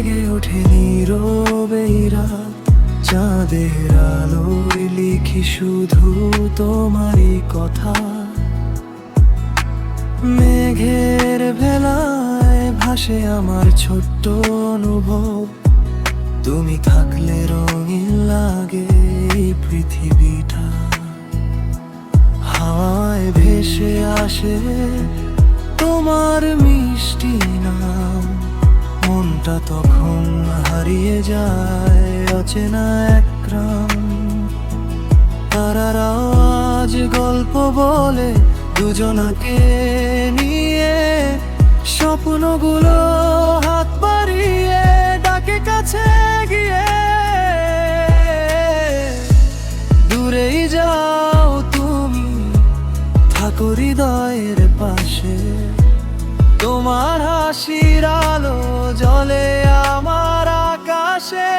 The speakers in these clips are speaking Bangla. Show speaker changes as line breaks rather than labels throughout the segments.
জেগে ওঠে নীরবেই রাত, চাঁদের আলোয় লিখি শুধু তোমারই কথা। মেঘের ভেলায় ভাসে আমার ছোট্ট অনুভব, তুমি থাকলে রঙিন লাগে এই পৃথিবীটা। হাওয়ায় ভেসে আসে তোমার মিষ্টি নাম, মনটা তখন হারিয়ে যায় অচেনা এক গ্রাম। তারারাও আজ গল্প বলে দুজনাকে নিয়ে, স্বপ্নগুলো হাত বাড়িয়ে ডাকে কাছে গিয়ে। দূরেই যাও তুমি, থাকো হৃদয়ের পাশে, তোমার হাসির আলো জ্বলে আমার আকাশে।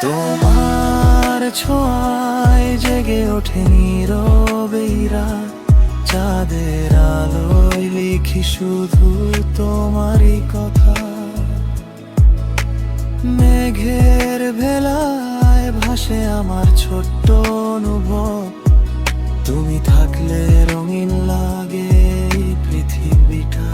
তোমার ছোঁয়ায় জেগে ওঠে নীরবেই রাত, চাঁদের আলোয় লিখি শুধু তোমারই কথা। মেঘের ভেলায় ভাসে আমার ছোট্ট অনুভব, তুমি থাকলে রঙিন লাগে এই পৃথিবীটা।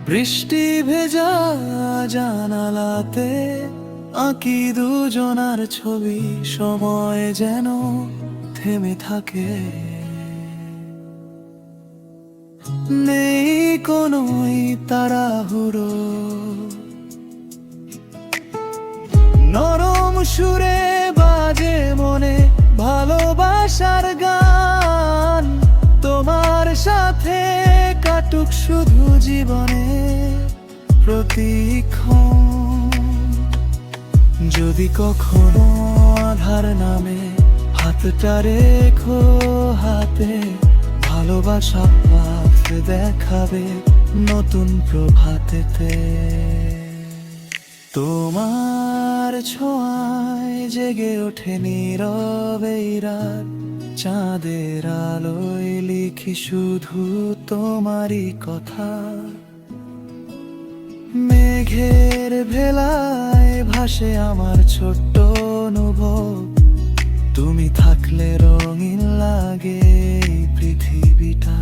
বৃষ্টি ভেজা জানালাতে আঁকি দুজনার ছবি, সময় যেন থেমে থাকে। নেই কোনোই তাড়াহুড়ো, নরম সুরে বাজে মনে ভালোবাসার গান। তোমার সাথে কাটুক শুধু জীবনে প্রতিক্ষণ। যদি কখনো আধার নামে হাতটা রেখো হাতে, ভালোবাসা পথ দেখাবে নতুন প্রভাতেতে। তোমার ছোঁয়ায় জেগে ওঠে নীরবেই রাত, চাঁদের আলোয় লিখি শুধু তোমারই কথা। মেঘের ভেলায় ভাসে আমার ছোট্ট অনুভব, তুমি থাকলে রঙিন লাগে এই পৃথিবীটা।